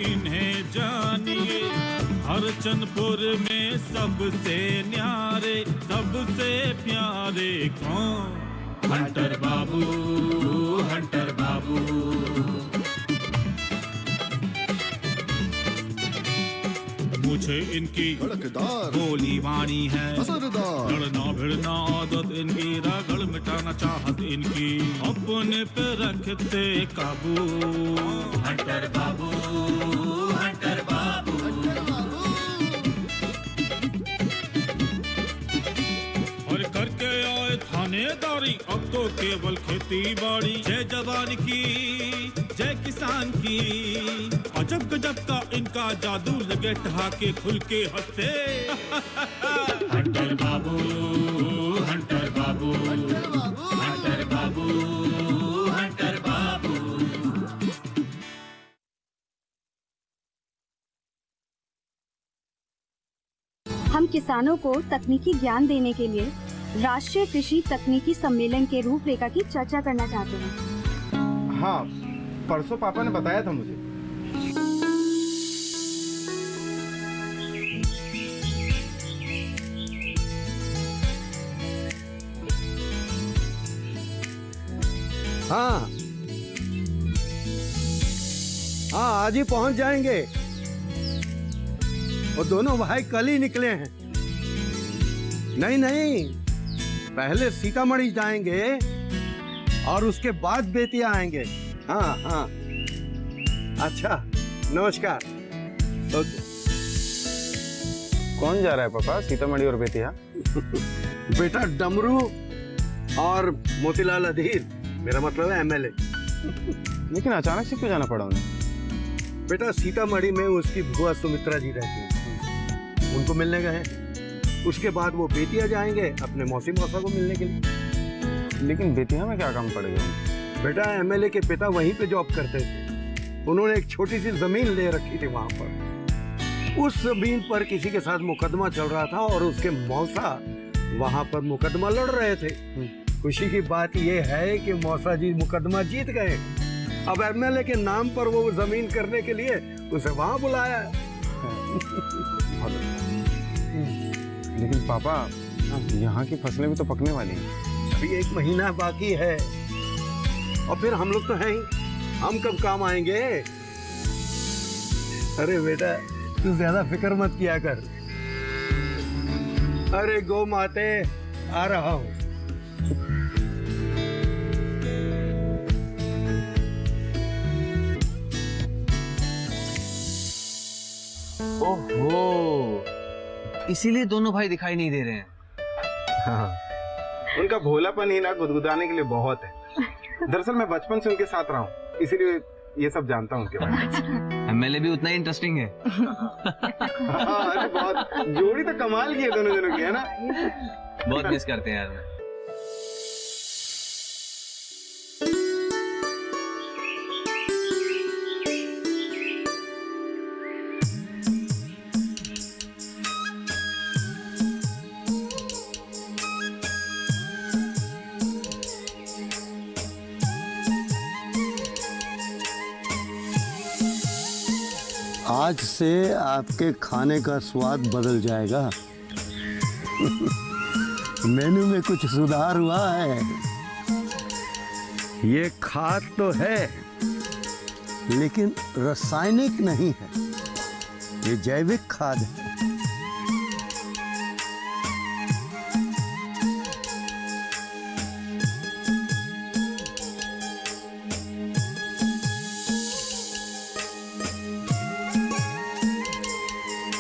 इन्हें जानिए, हरचंदपुर में सबसे न्यारे, सबसे प्यारे कौन? हंटर बाबू, हंटर बाबू। मुझे इनकी बोली वाणी है असरदार, लड़ना भिड़ना आदत इनकी, रगड़ मिटाना चाहत इनकी, अपने पे रखते काबू। हंटर बाबू, हंटर बाबू। और करके आए थानेदारी, अब तो केवल खेती बाड़ी। जय जवान की, जय किसान की, अजब गजब का इनका जादू, लगे ठहाके खुल के हंसते। हंटर बाबू, हंटर बाबू, हंटर बाबू, हंटर बाबू। हम किसानों को तकनीकी ज्ञान देने के लिए राष्ट्रीय कृषि तकनीकी सम्मेलन के रूपरेखा की चर्चा करना चाहते हैं। हाँ, परसों पापा ने बताया था मुझे। हाँ हाँ, आज ही पहुंच जाएंगे। और दोनों भाई कल ही निकले हैं। नहीं नहीं, पहले सीतामढ़ी जाएंगे और उसके बाद बेतिया आएंगे। हाँ हाँ, अच्छा, नमस्कार। ओके। कौन जा रहा है पापा, सीतामढ़ी और बेतिया? बेटा डमरू और मोतीलाल अधीर, मेरा मतलब है एमएलए। लेकिन अचानक से क्यों जाना पड़ा उन्हें? बेटा सीतामढ़ी में उसकी बुआ सुमित्रा जी रहती हैं, उनको मिलने गए हैं। उसके बाद वो बेतिया जाएंगे अपने मौसी मौसा को मिलने के लिए। लेकिन बेतिया में क्या काम पड़ गया? बेटा एमएलए के पिता वहीं पे जॉब करते थे। उन्होंने एक छोटी सी जमीन ले रखी थी वहां पर। उस जमीन पर किसी के साथ मुकदमा चल रहा था और उसके मौसा वहां पर मुकदमा लड़ रहे थे। खुशी की बात यह है कि मौसा जी मुकदमा जीत गए। अब एमएलए के नाम पर वो जमीन करने के लिए उसे वहां बुलाया है। लेकिन पापा, यहाँ की फसलें भी तो पकने वाली हैं। अभी 1 महीना बाकी है और फिर हम लोग तो हैं ही, हम कब काम आएंगे? अरे बेटा तू ज्यादा फिक्र मत किया कर। अरे गौ माते, आ रहा हूँ। ओहो, इसीलिए दोनों भाई दिखाई नहीं दे रहे हैं। हाँ, उनका भोलापन ही ना गुदगुदाने के लिए बहुत है। दरअसल मैं बचपन से उनके साथ रहा हूँ, इसीलिए ये सब जानता हूँ उनके बारे में। एमएलए भी उतना ही इंटरेस्टिंग है। हाँ, अरे बहुत, जोड़ी तो कमाल की है दोनों जनों की, है ना? बहुत मिस करते हैं यार। आज से आपके खाने का स्वाद बदल जाएगा। मेनू में कुछ सुधार हुआ है। ये खाद तो है लेकिन रासायनिक नहीं है, ये जैविक खाद है।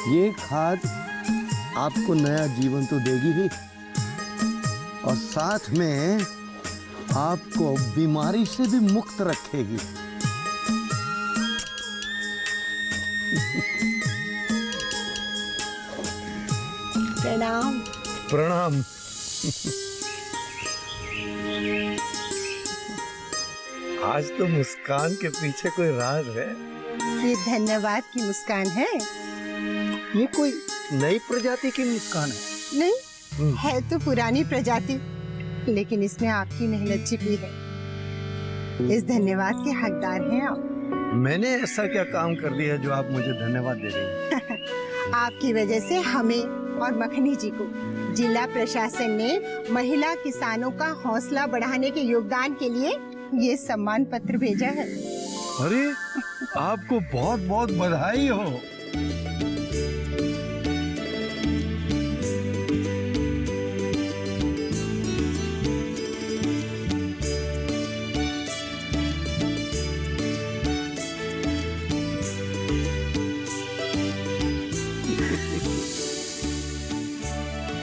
ये खाद आपको नया जीवन तो देगी ही और साथ में आपको बीमारी से भी मुक्त रखेगी। प्रणाम। प्रणाम। आज तो मुस्कान के पीछे कोई राज है। ये धन्यवाद की मुस्कान है। ये कोई नई प्रजाति की मुस्कान है? नहीं, है तो पुरानी प्रजाति, लेकिन इसमें आपकी मेहनत छिपी है। इस धन्यवाद के हकदार हैं आप। मैंने ऐसा क्या काम कर दिया जो आप मुझे धन्यवाद दे रही हैं? आपकी वजह से हमें और मखनी जी को जिला प्रशासन ने महिला किसानों का हौसला बढ़ाने के योगदान के लिए ये सम्मान पत्र भेजा है। अरे आपको बहुत बहुत बधाई हो।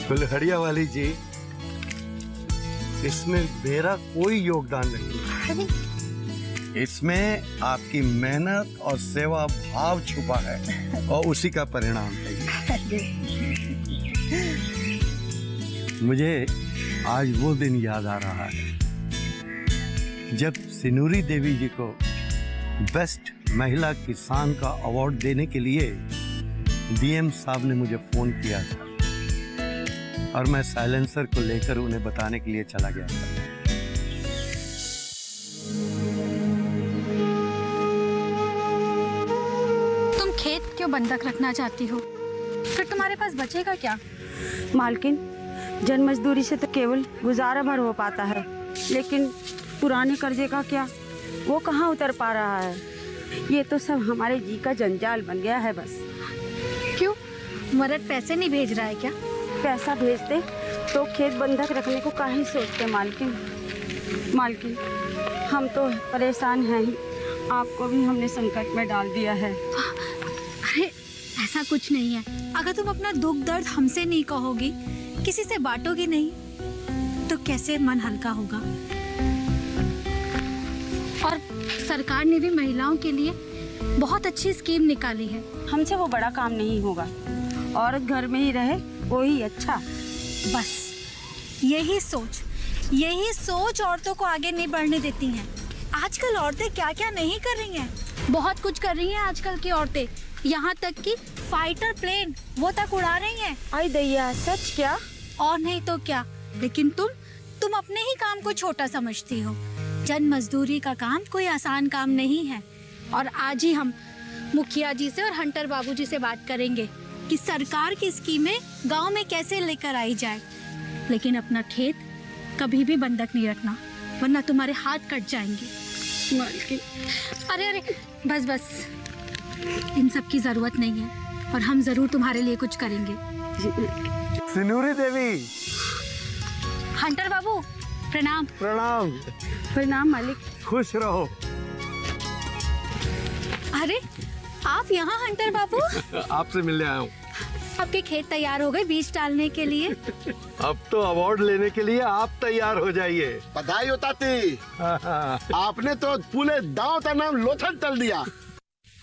फुलहरिया वाली जी, इसमें मेरा कोई योगदान नहीं है। अरे इसमें आपकी मेहनत और सेवा भाव छुपा है और उसी का परिणाम है ये। मुझे आज वो दिन याद आ रहा है जब सिनूरी देवी जी को बेस्ट महिला किसान का अवार्ड देने के लिए डीएम साहब ने मुझे फोन किया था और मैं साइलेंसर को लेकर उन्हें बताने के लिए चला गया था। तुम खेत क्यों बंधक रखना चाहती हो? फिर तुम्हारे पास बचेगा क्या? मालकिन, जन मजदूरी से तो केवल गुजारा भर हो पाता है, लेकिन पुराने कर्जे का क्या, वो कहाँ उतर पा रहा है। ये तो सब हमारे जी का जंजाल बन गया है बस। क्यों, मरद पैसे नहीं भेज रहा है क्या? पैसा भेजते तो खेत बंधक रखने को काहे सोचते मालकिन। मालकिन, हम तो परेशान हैं ही, आपको भी हमने संकट में डाल दिया है। अरे ऐसा कुछ नहीं है। अगर तुम अपना दुख दर्द हमसे नहीं कहोगी, किसी से बांटोगी नहीं, तो कैसे मन हल्का होगा? और सरकार ने भी महिलाओं के लिए बहुत अच्छी स्कीम निकाली है। हमसे वो बड़ा काम नहीं होगा, औरत घर में ही रहे वही अच्छा। बस यही सोच औरतों को आगे नहीं बढ़ने देती हैं। आजकल औरतें क्या क्या नहीं कर रही हैं, बहुत कुछ कर रही हैं आजकल की औरतें। यहाँ तक कि फाइटर प्लेन वो तक उड़ा रही हैं। आई दैया, सच क्या? और नहीं तो क्या। लेकिन तुम अपने ही काम को छोटा समझती हो। जन मजदूरी का काम कोई आसान काम नहीं है। और आज ही हम मुखिया जी से और हंटर बाबू जी से बात करेंगे कि सरकार की स्कीमें गांव में कैसे लेकर आई जाए। लेकिन अपना खेत कभी भी बंधक नहीं रखना, वरना तुम्हारे हाथ कट जाएंगे। मालकिन, अरे बस इन सब की जरूरत नहीं है, और हम जरूर तुम्हारे लिए कुछ करेंगे। सिनूरी देवी, हंटर बाबू, प्रणाम। प्रणाम। प्रणाम मालिक। खुश रहो। अरे आप यहाँ हंटर बाबू? आपसे मिलने आया हूँ। आपके खेत तैयार हो गए बीज डालने के लिए? अब तो अवार्ड लेने के लिए आप तैयार हो जाइए। बधाई हो ताती। आपने तो पूरे दांव का नाम लोथन तल दिया।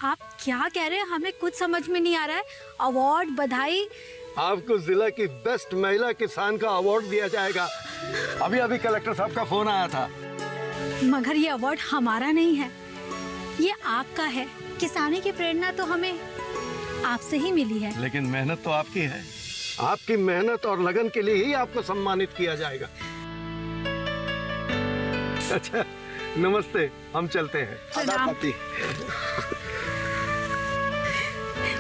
आप क्या कह रहे हैं? हमें कुछ समझ में नहीं आ रहा है। अवार्ड, बधाई? आपको जिला की बेस्ट महिला किसान का अवार्ड दिया जाएगा। अभी कलेक्टर साहब का फोन आया था। मगर ये अवार्ड हमारा नहीं है, ये आपका है। किसानी की प्रेरणा तो हमें आपसे ही मिली है। लेकिन मेहनत तो आपकी है। आपकी मेहनत और लगन के लिए ही आपको सम्मानित किया जाएगा। अच्छा, नमस्ते, हम चलते हैं। प्रणाम।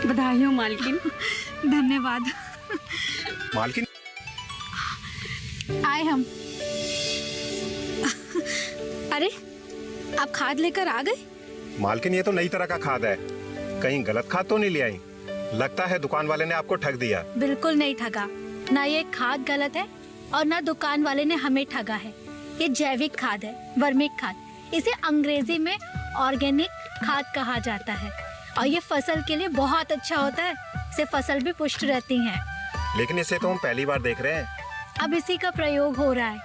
बधाई हो मालकिन। धन्यवाद। मालकिन, आए हम। अरे आप खाद लेकर आ गए? मालकिन ये तो नई तरह का खाद है, कहीं गलत खाद तो नहीं ले आई? लगता है दुकान वाले ने आपको ठग दिया। बिल्कुल नहीं ठगा। ना ये खाद गलत है और ना दुकान वाले ने हमें ठगा है। ये जैविक खाद है, वर्मिक खाद। इसे अंग्रेजी में ऑर्गेनिक खाद कहा जाता है और ये फसल के लिए बहुत अच्छा होता है। इससे फसल भी पुष्ट रहती है। लेकिन इसे तो हम पहली बार देख रहे हैं। अब इसी का प्रयोग हो रहा है।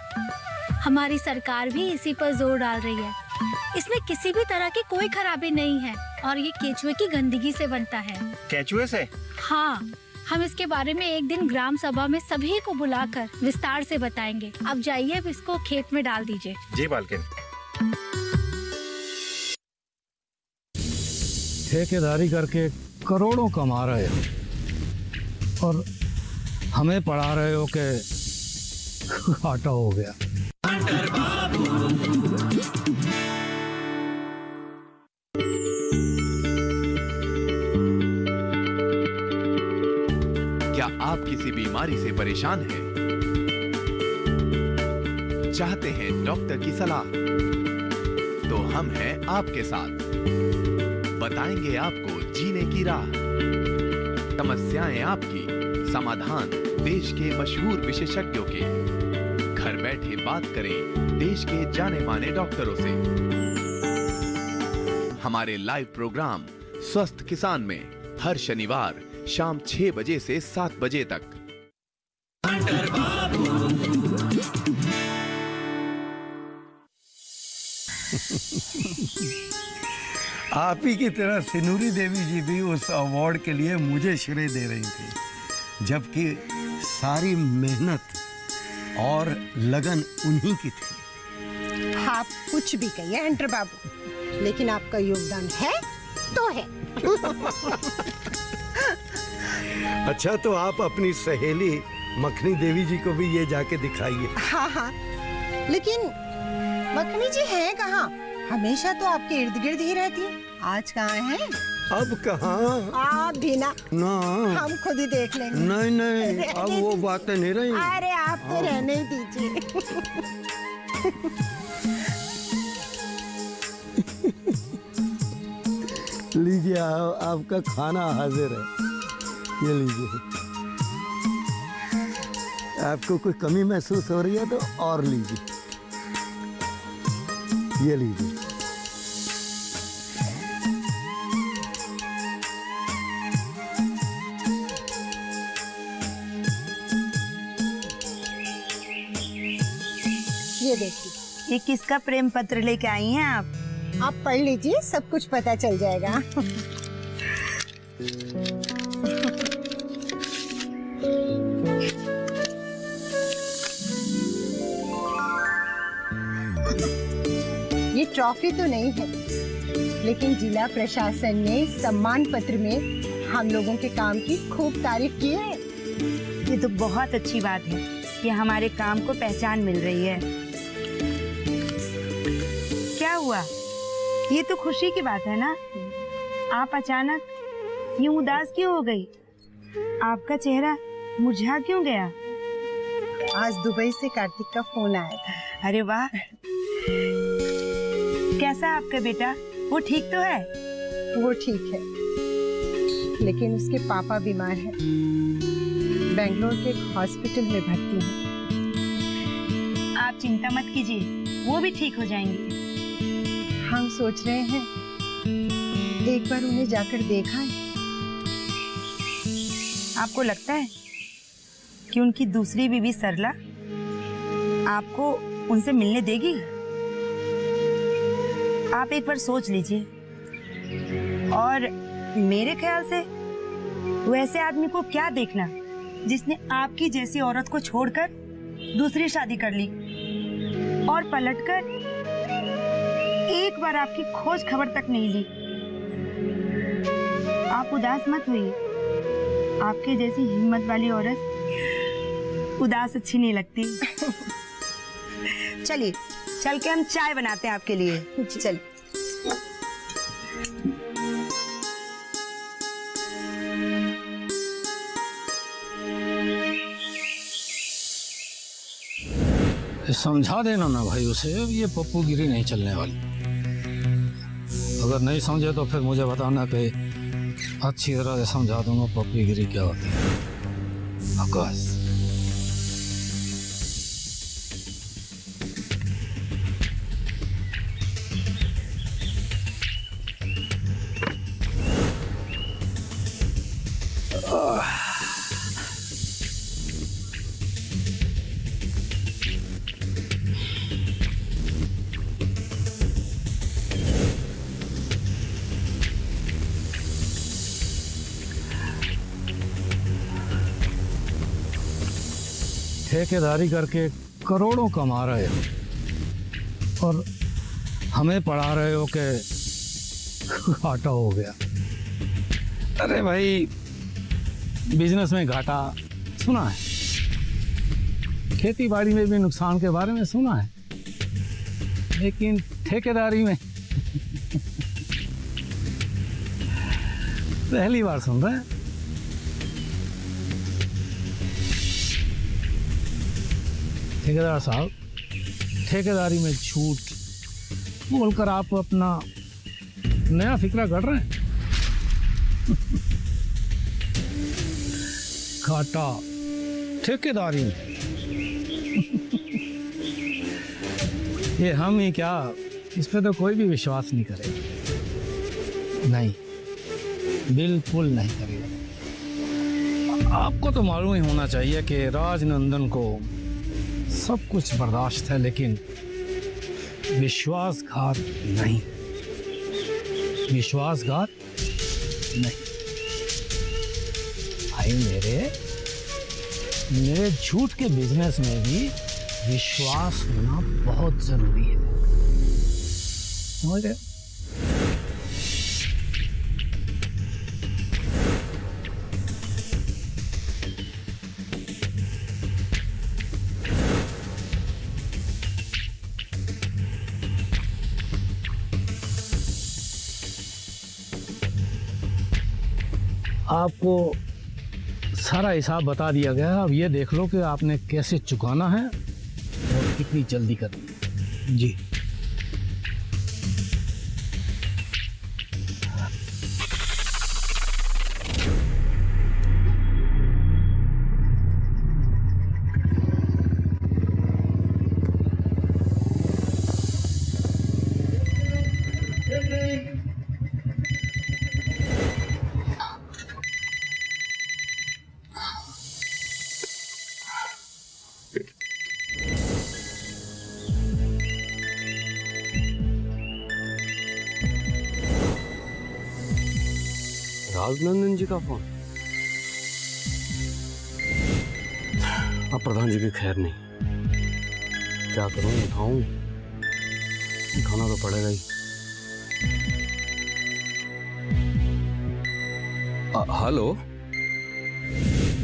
हमारी सरकार भी इसी पर जोर डाल रही है। इसमें किसी भी तरह की कोई खराबी नहीं है और ये केचुए की गंदगी से बनता है। केचुए से? हाँ, हम इसके बारे में एक दिन ग्राम सभा में सभी को बुलाकर विस्तार से बताएंगे। अब जाइए, अब इसको खेत में डाल दीजिए। जी मालकिन। ठेकेदारी करके करोड़ों कमा रहे हो और हमें पढ़ा रहे हो कि घाटा हो गया। क्या आप किसी बीमारी से परेशान हैं? चाहते हैं डॉक्टर की सलाह? तो हम हैं आपके साथ। बताएंगे आपको जीने की राह। समस्याएं आपकी, समाधान देश के मशहूर विशेषज्ञों के। घर बैठे बात करें देश के जाने माने डॉक्टरों से। हमारे लाइव प्रोग्राम स्वस्थ किसान में हर शनिवार शाम 6 बजे से 7 बजे तक। आप ही की तरह सिनूरी देवी जी भी उस अवार्ड के लिए मुझे श्रेय दे रही थी, जबकि सारी मेहनत और लगन उन्हीं की थी। आप कुछ भी कहिए हंटर बाबू, लेकिन आपका योगदान है तो है। अच्छा, तो आप अपनी सहेली मखनी देवी जी को भी ये जाके दिखाइए। हाँ हाँ, लेकिन मखनी जी है कहाँ? हमेशा तो आपके इर्द गिर्द ही रहती है। आज कहाँ है? अब कहाँ? आप भी ना हम खुद ही देख लेंगे। नहीं नहीं, अब वो बातें नहीं रही। अरे आप तो रहने ही दीजिए। लीजिए, आपका खाना हाजिर है, ये लीजिए। आपको कोई कमी महसूस हो रही है तो और लीजिए, ये लीजिए। ये देखिए, ये किसका प्रेम पत्र लेके आई हैं आप? आप पढ़ लीजिए, सब कुछ पता चल जाएगा। ये ट्रॉफी तो नहीं है, लेकिन जिला प्रशासन ने सम्मान पत्र में हम लोगों के काम की खूब तारीफ की है। ये तो बहुत अच्छी बात है कि हमारे काम को पहचान मिल रही है। क्या हुआ? ये तो खुशी की बात है ना। आप अचानक यूं उदास क्यों हो गई? आपका चेहरा मुरझा क्यों गया? आज दुबई से कार्तिक का फोन आया था। अरे वाह, कैसा आपका बेटा? वो ठीक तो है? वो ठीक है, लेकिन उसके पापा बीमार हैं। बेंगलोर के एक हॉस्पिटल में भर्ती हैं। आप चिंता मत कीजिए, वो भी ठीक हो जाएंगे। हम सोच रहे हैं एक बार उन्हें जाकर देखा है। आपको लगता है कि उनकी दूसरी बीवी सरला आपको उनसे मिलने देगी? आप एक बार सोच लीजिए। और मेरे ख्याल से वैसे आदमी को क्या देखना जिसने आपकी जैसी औरत को छोड़कर दूसरी शादी कर ली और पलटकर एक बार आपकी खोज खबर तक नहीं ली। आप उदास मत होइए, आपके जैसी हिम्मत वाली औरत उदास अच्छी नहीं लगती। चलिए, चल के हम चाय बनाते हैं आपके लिए। चल। समझा देना ना भाई उसे, ये पप्पू गिरी नहीं चलने वाली। अगर नहीं समझे तो फिर मुझे बताना कि अच्छी तरह से समझा दूंगा पप्पू गिरी क्या होती है। आकाश, ठेकेदारी करके करोड़ों कमा रहे हो और हमें पढ़ा रहे हो कि घाटा हो गया। अरे भाई, बिजनेस में घाटा सुना है, खेती बाड़ी में भी नुकसान के बारे में सुना है, लेकिन ठेकेदारी में पहली बार सुन रहे हैं। ठेकेदार साहब, ठेकेदारी में झूठ बोलकर आप अपना नया फिक्रा कर रहे हैं। घाटा ठेकेदारी में। ये हम ही क्या, इस पे तो कोई भी विश्वास नहीं करेगा। नहीं, बिल्कुल नहीं करेगा। आपको तो मालूम ही होना चाहिए कि राजनंदन को सब कुछ बर्दाश्त है, लेकिन विश्वासघात नहीं। विश्वासघात नहीं। भाई मेरे झूठ के बिजनेस में भी विश्वास होना बहुत जरूरी है, समझ रहे? आपको सारा हिसाब बता दिया गया है। अब ये देख लो कि आपने कैसे चुकाना है और कितनी जल्दी करनी है। जी। राजनंदन जी का फोन। अब प्रधान जी की खैर नहीं, क्या करूं, उठाऊं? उठाना तो पड़ेगा ही। हेलो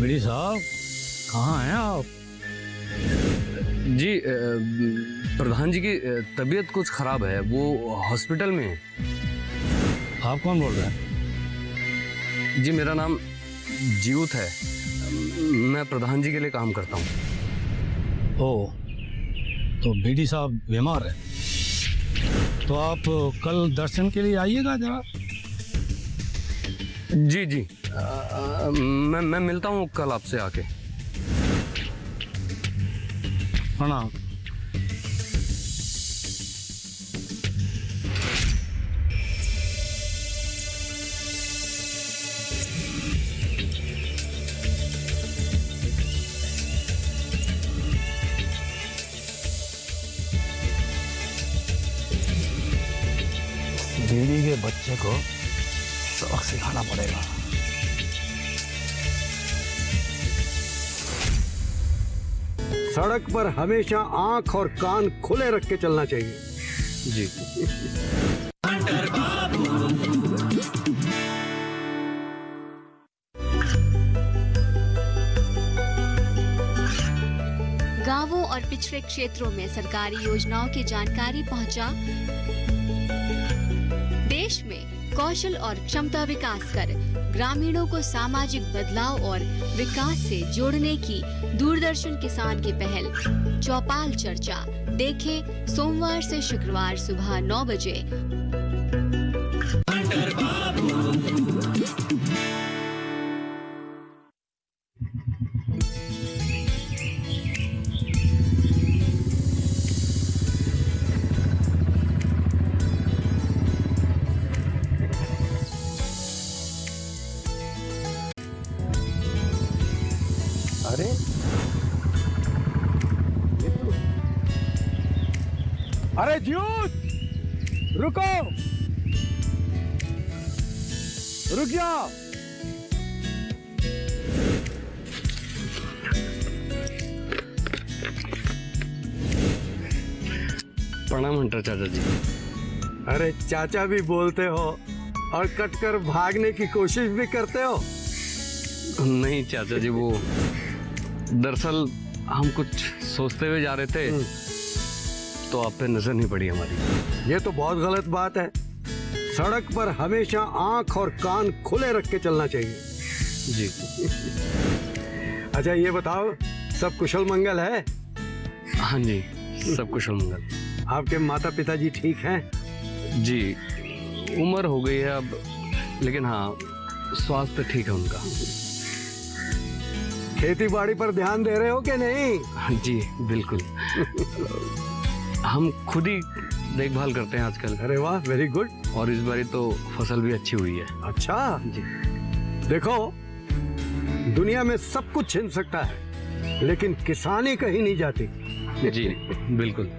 बीडी साहब, कहाँ हैं आप? जी, प्रधान जी की तबीयत कुछ खराब है, वो हॉस्पिटल में है। आप कौन बोल रहे हैं? जी, मेरा नाम जीवत है, मैं प्रधान जी के लिए काम करता हूँ। ओह, तो बीडी साहब बीमार है, तो आप कल दर्शन के लिए आइएगा जरा। जी जी, मैं मिलता हूँ कल आपसे आके। प्रणाम। बीड़ी के बच्चे को सबक सिखाना पड़ेगा। सड़क पर हमेशा आंख और कान खुले रख के चलना चाहिए। जी। गांवों और पिछड़े क्षेत्रों में सरकारी योजनाओं की जानकारी पहुंचा। देश में कौशल और क्षमता विकास कर ग्रामीणों को सामाजिक बदलाव और विकास से जोड़ने की दूरदर्शन किसान की पहल चौपाल चर्चा देखें सोमवार से शुक्रवार सुबह 9 बजे। अरे अरे ज्यूस, रुको, रुक जाओ। प्रणाम हंटर चाचा जी। अरे चाचा भी बोलते हो और कटकर भागने की कोशिश भी करते हो। नहीं चाचा जी, वो दरअसल हम कुछ सोचते हुए जा रहे थे तो आप पे नजर नहीं पड़ी हमारी। ये तो बहुत गलत बात है। सड़क पर हमेशा आंख और कान खुले रख के चलना चाहिए। जी। अच्छा ये बताओ, सब कुशल मंगल है? हाँ जी, सब कुशल मंगल। आपके माता पिताजी ठीक हैं? जी, उम्र हो गई है अब, लेकिन हाँ स्वास्थ्य ठीक है उनका। खेती बाड़ी पर ध्यान दे रहे हो कि नहीं? जी बिल्कुल। हम खुद ही देखभाल करते हैं आजकल। अरे वाह, वेरी गुड। और इस बारी तो फसल भी अच्छी हुई है। अच्छा जी। देखो, दुनिया में सब कुछ छिन सकता है, लेकिन किसानी कहीं नहीं जाती। जी बिल्कुल।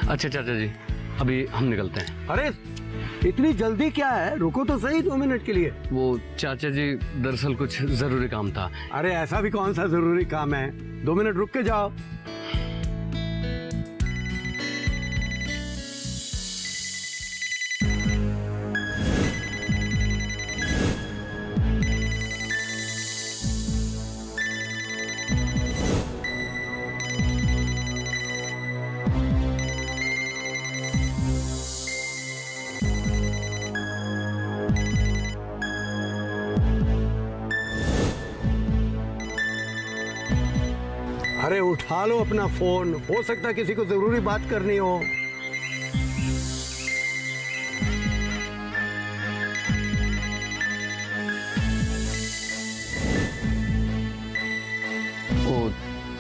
अच्छा चाचा जी, अभी हम निकलते हैं। अरे इतनी जल्दी क्या है? रुको तो सही 2 मिनट के लिए। वो चाचा जी, दरअसल कुछ जरूरी काम था। अरे ऐसा भी कौन सा जरूरी काम है? 2 मिनट रुक के जाओ। अरे उठा लो अपना फोन, हो सकता है किसी को जरूरी बात करनी हो। ओ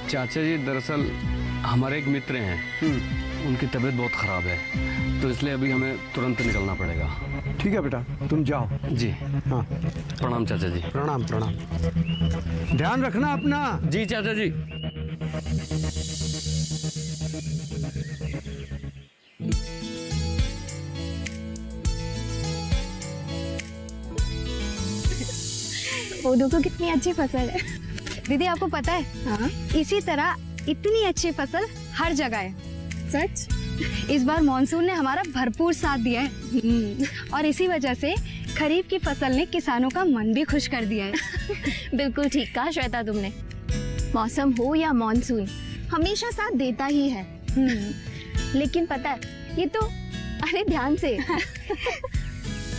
चाचा जी, दरअसल हमारे एक मित्र हैं, उनकी तबीयत बहुत खराब है, तो इसलिए अभी हमें तुरंत निकलना पड़ेगा। ठीक है बेटा, तुम जाओ। जी हाँ। प्रणाम चाचा जी। प्रणाम प्रणाम। ध्यान रखना अपना। जी चाचा जी। वो देखो कितनी अच्छी फसल है। दीदी आपको पता है, हाँ? इसी तरह इतनी अच्छी फसल हर जगह है। सच? इस बार मॉनसून ने हमारा भरपूर साथ दिया है और इसी वजह से खरीफ की फसल ने किसानों का मन भी खुश कर दिया है। बिल्कुल ठीक कहा श्वेता तुमने। मौसम हो या मॉनसून, हमेशा साथ देता ही है। लेकिन पता है, ये तो, अरे ध्यान से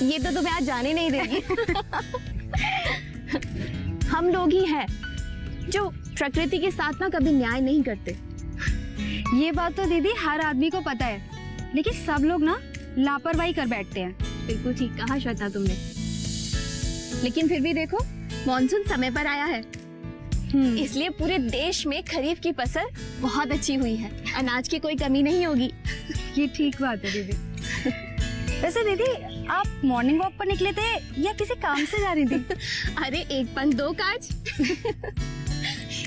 ये तो तुम्हें आज जाने नहीं देगी। हम लोग ही हैं जो प्रकृति के साथ ना कभी न्याय नहीं करते। ये बात तो दीदी हर आदमी को पता है, लेकिन सब लोग ना लापरवाही कर बैठते हैं। बिल्कुल ठीक कहा श्वेता तुमने। लेकिन फिर भी देखो, मॉनसून समय पर आया है, इसलिए पूरे देश में खरीफ की फसल बहुत अच्छी हुई है। अनाज की कोई कमी नहीं होगी। ये ठीक बात है दीदी। वैसे दीदी, आप मॉर्निंग वॉक पर निकले थे या किसी काम से जा रही थी? अरे एक पंथ दो काज।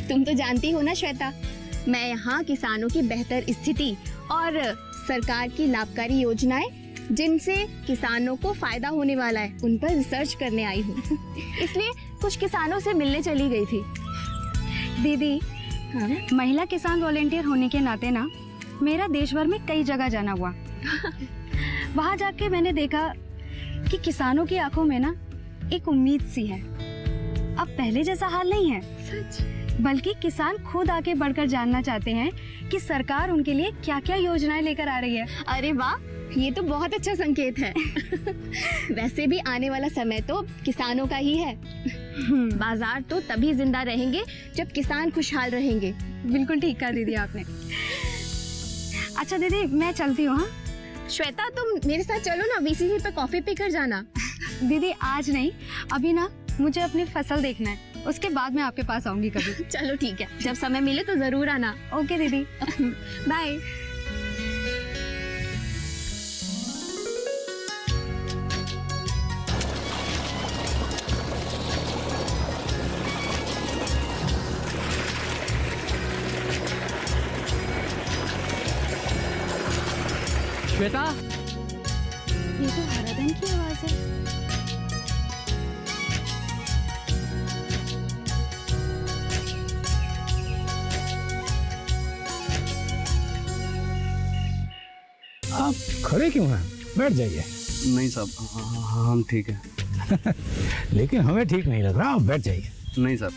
तुम तो जानती हो ना श्वेता, मैं यहाँ किसानों की बेहतर स्थिति और सरकार की लाभकारी योजनाएं जिनसे किसानों को फायदा होने वाला है, उन पर रिसर्च करने आई हूँ। इसलिए कुछ किसानों से मिलने चली गई थी। दीदी, हाँ? महिला किसान वॉलेंटियर होने के नाते ना मेरा देश भर में कई जगह जाना हुआ। वहाँ जाके मैंने देखा कि किसानों की आंखों में ना एक उम्मीद सी है। अब पहले जैसा हाल नहीं है। सच? बल्कि किसान खुद आके बढ़कर जानना चाहते हैं कि सरकार उनके लिए क्या क्या योजनाएं लेकर आ रही है। अरे वाह, ये तो बहुत अच्छा संकेत है। वैसे भी आने वाला समय तो किसानों का ही है। बाजार तो तभी जिंदा रहेंगे जब किसान खुशहाल रहेंगे। बिल्कुल ठीक कहा दीदी आपने। अच्छा दीदी, मैं चलती हूँ। हाँ श्वेता, तुम मेरे साथ चलो ना, वीसीसी पे कॉफी पीकर जाना। दीदी आज नहीं, अभी ना मुझे अपनी फसल देखना है, उसके बाद मैं आपके पास आऊंगी कभी। चलो ठीक है, जब समय मिले तो जरूर आना। ओके दीदी, बाय। श्वेता, ये तो हराधन की आवाज है। आप खड़े क्यों हैं? बैठ जाइए। नहीं साहब, हम ठीक है। लेकिन हमें ठीक नहीं लग रहा, आप बैठ जाइए। नहीं साहब,